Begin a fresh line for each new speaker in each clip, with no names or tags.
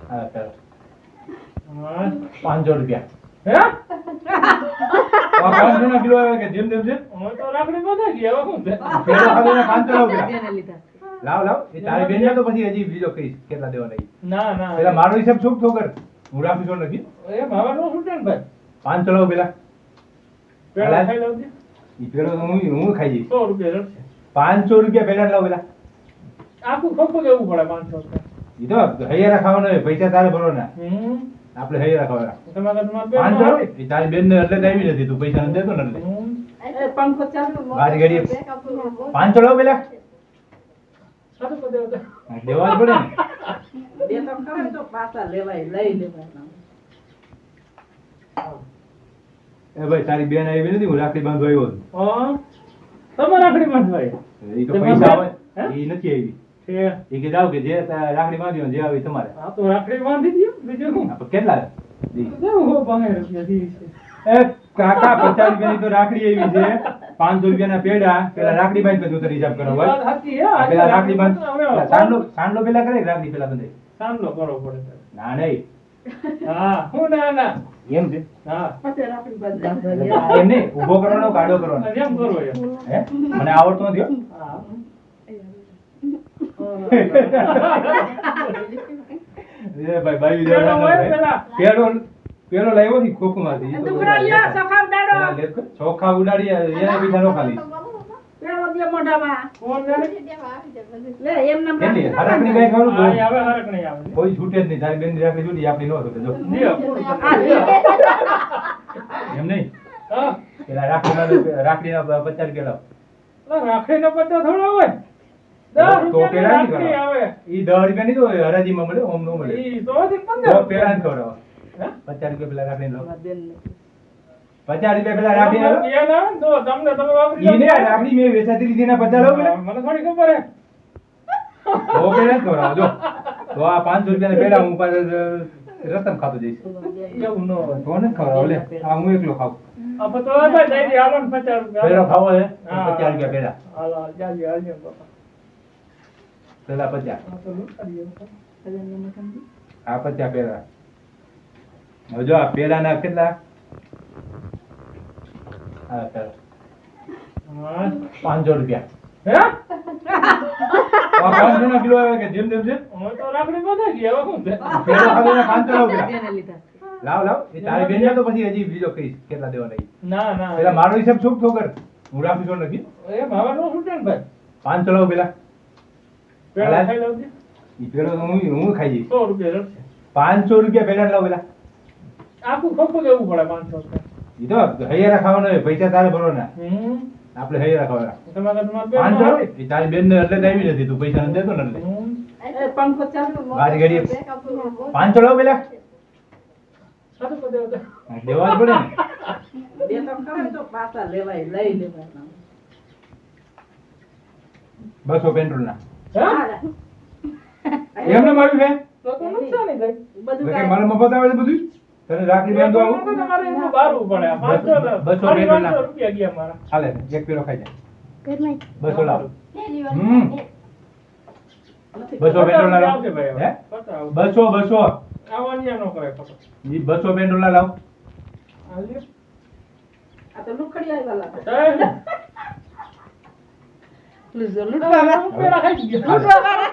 હા ચાલો 500 રૂપિયા
હે?
500 ના કિલો આવે કે જેમ તેમ છે
હું તો રાખડી બધા ગયા હવે શું છે?
પેલો ખાધો ને 500 રૂપિયા
બેને લીધા.
લાવ એ તારી બેન તો પછી હજી બીજો કહીશ કેટલા દેવાના ઈ.
ના ના
પેલા મારો હિસાબ છોક તો કર હું રાખી છો નથી
એમ હવે નો છૂટે ને ભાઈ
500 લાવ પેલા
પેલા ખાઈ લઉં છું.
ઈ પેલો તો હું ખાઈ જઈશ
100 રૂપિયા રડશે.
500 રૂપિયા પેલા લાવ પેલા
આખું ખોખું દેવું પડે 500 રૂપિયા.
ઈ તો હૈયારા ખાવાના હોય પૈસા તારે ભરવાના આપણે હૈયારા ખાવાના
તમારા બેન
500 ઈ તારી બેન ને એટલે જ આવી નથી તું પૈસા નથી દેતો ને એટલે
એ પંખો ચાલુ.
બારી ઘડીએ 500 લાવ પેલા
સારું કરી દેવું તો.
દેવા જ પડે ને
બે તો કરે તો પાછા લેવાય લઈ લેવાય.
એ ભાઈ તારી બેન આવી નથી હું રાખડી બાંધવા આવ્યો છું
હા તમે રાખડી માં ભાઈ
ઈ તો પૈસા આવે
હે?
ઈ નથી આવી
છે
ઈ કે જાવ કે જે રાખડી બાંધી જે આવી તમારે
આ તો રાખડી બાંધી દયો બીજું શું
આ કેટલા દી?
દેવું હો 5 રૂપિયા દી છે.
એ કાકા 50 રૂપિયાની તો રાખડી આવી છે 500 રૂપિયાના પેડા પેલા રાખડી બાંધ પછી ઉતર હિસાબ કરો
વાત
ભાઈ
સાચી હે આજે
પેલા રાખડી બાંધ
હવે
સાંડલો પેલા કરે કે રાખડી પેલા બંધાય
સામલો કરવો પડે
ના નહીં
હા હું ના
એમ છે
હા
પછી રાખડી બાંધવા.
એમ નહીં ઊભો કરવાનો કાઢો કરવાનો
જેમ કરવો એમ
હે મને આવડતો નથી હો.
હા
એ ભાઈ ભાઈ
પેલો હોય પેલા.
પેલો લાવ્યો છે ખોખમાંથી ઈ તો
ટુકડા લ્યો સખામ દાડો.
પેલા લેપ કર. ચોખા ઉડાડી એને બીજા નો ખાલી
પેલો દે મોઢામાં.
કોણ જાણે?
લે એમ નામ
કેટલી હરકની કઈ ખબર
હા એ હવે હરક નહીં આવે
કોઈ છૂટે જ નહીં તારી બેન રાખડી છૂટી આપણી નો છૂટે જો
લ્યો પૂરું
આ
કરી
લ્યો.
એમ નહીં
હા
પેલા રાખડીના 50 રૂપિયા લાવ
રાખડીનો પત્તો થોડો હોય 10
તો પેલા
રૂપિયાની
નહીં
રાખડી
કરો.
આવે
ઈ 10 રૂપિયાની તો હરાજીમાં મળે ઓમ નો મળે
ઈ તો હજી
તો
15
પેલા જ ખવડાવો
હે?
50 રૂપિયા પેલા રાખડી લો
મારા બેનને.
50 રૂપિયા પેલા રાખડી લો
એ ના તો તમને તમે વાપરી
ઈ ને રાખડી મેં વેચાતી લીધી ના 50 લો પેલા
મને થોડી ખબર હે
તો પેલા જ ખવડાવો જો તો આ 500 રૂપિયાના પેલા હું પાછો રતન ખાતો જઈશ
એવું ન હોય
તો ને ખવડાવો લે આ હું એકલો ખાવ
આ તો ભાઈ દઈ દે હાલો ને 50 રૂપિયા
પેલો ખાવો હે
હા.
50 રૂપિયા પેલા
હાલો જાજી હાલજો બાપા
પેલા 50
આ તો લૂંટાડીએ
આ 50 પેલા હવે જો આ પેલાના કેટલા હા ચાલો
હા
500 રૂપિયા
હે
આ 500 ના કિલો આવે કે જેમ તેમ છે
હું તો રાખડી બધા ગયા હવે શું છે
પેલો ખાધો ને 500 રૂપિયા
બેને લીધા.
લાવ એ તારી બેન તો પછી હજી બીજો કહીશ કેટલા દેવાના ઈ.
ના ના
પેલા મારો હિસાબ છોક તો કર હું રાખી છો નથી
એમ હવે નો છૂટે ને ભાઈ
500 લાવ પેલા
પેલા ખાઈ લઉં છું.
ઈ પેલો તો હું ખાઈ જઈશ
100 રૂપિયા રડશે.
500 રૂપિયા પેલા લાવ પેલા
આખું ખોખું દેવું પડે 500 રૂપિયા.
ઈ તો હૈયારા ખાવાના હોય પૈસા તારે ભરવાના આપણે હૈયારા ખાવાના
તમારા બેન
500 ઈ તારી બેન ને એટલે જ આવી નથી તું પૈસા નથી દેતો ને એટલે
એ પંખો ચાલુ.
બારી ઘડીએ 500 લાવ પેલા
સારું કરી દેવું તો.
દેવા જ પડે ને
બે તો કરે તો પાછા લેવાય લઈ લેવાય.
200 પેટ્રોલ ના
હે?
એમને મળ્યું છે
તો તો નુકસાન ય થાય.
બધું
તો કે
કાંઈ.
મને મફત આવે છે બધું તને રાખડી બાંધવા આવું
તમારે એનું બારવું પડે. 500
બસો
ખાલી
પેટ્રોલ ના.
500 રૂપિયા ગયા મારા.
હાલે એક પેલો ખાઈ જાય 200 લાવ હમ
નથી.
200 પેટ્રોલ ના લાવ
આવશે ભાઈ હવે.
હે
પચાસ આવશે.
200
આવવાનું નો કરે ખોટો.
ઈ 200 પેટ્રોલ ના લાવ
હાલ્યો.
આ તો લુખડિયા વાળા.
ચાલ.
લૂંટવા
પેલા ખાઈ ગયા.
વાળા.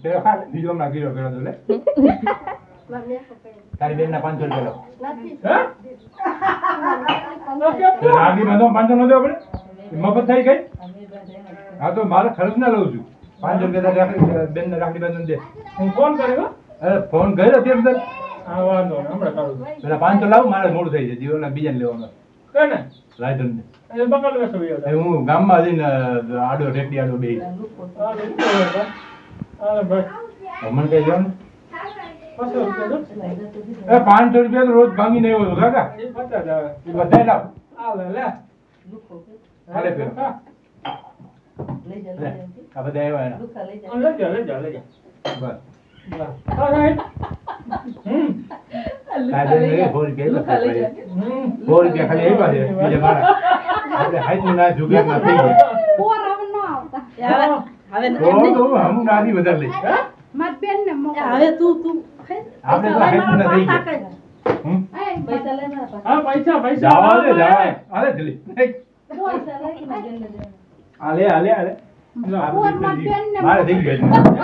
પેલો ખા બીજો હમણાં કિલો પેલો તો લે તારી બેન ના 500 રૂપિયા લાવ
હે?
તો રાખડી બાંધો 500 નો દેવો પડે ઈ મફત થઈ ગઈ હા તો મારે ખર્ચ ના લઉં છું 500 રૂપિયા તારી રાખડી બેન ને રાખડી બાંધો દે
હું ફોન કર્યો.
અરે ફોન કર્યો અત્યારે અંદર
હા વાંધો નહીં. હમણાં કરું છું.
પેલા 500 લાવ મારે મોડું થઈ જાય જીવનના બીજાને લેવાનો
કઈ ને?
રાઈટર ને
એ બકલ વેસો વયો જાય.
હું ગામમાં જઈને આડો રેકડી આડો બે
હાલે, ઊભો રહે ભાઈ. હાલે ભાઈ.
મને કઈ જવાનું
500 રૂપિયા દો.
એ 500 રૂપિયા તો રોજ ભાંગી નહીં હોય કાકા
એ 50 આવે.
એ બધા લાવ
હાલે, લે.
હાલે પેલો.
હા.
લઈ જા,
લે,
લઈ જા.
આ બધા આવ્યા એના
લુખા લઈ જા.
લઈ જા, લઈ જા, લઈ જા.
બસ
હા, right. હમ.
કાંઈ બેન નહીં, 100 રૂપિયા
લુખા લઈ જા.
હમ.
100 રૂપિયા ખાલી આવ્યા છે બીજા મારા આપણે હાઈટનું ના જુગારમાં થઈ ગયા
હવે
તો હું નાથી વધારે લઈશ
હે?
હવે તું
આપણે તો હાઈટ ના થઈ ગયા. હમ?
પૈસા લે મારા પાસે.
હા પૈસા પૈસા
જવા દે,
આવો
જવા
ને.
દે. હાલે જલ્દી. હે.
પૈસા લે કે મારે બેનને દેવાના.
હાલે, હાલે, હાલે.
લો.
મારે થઈ ગયું.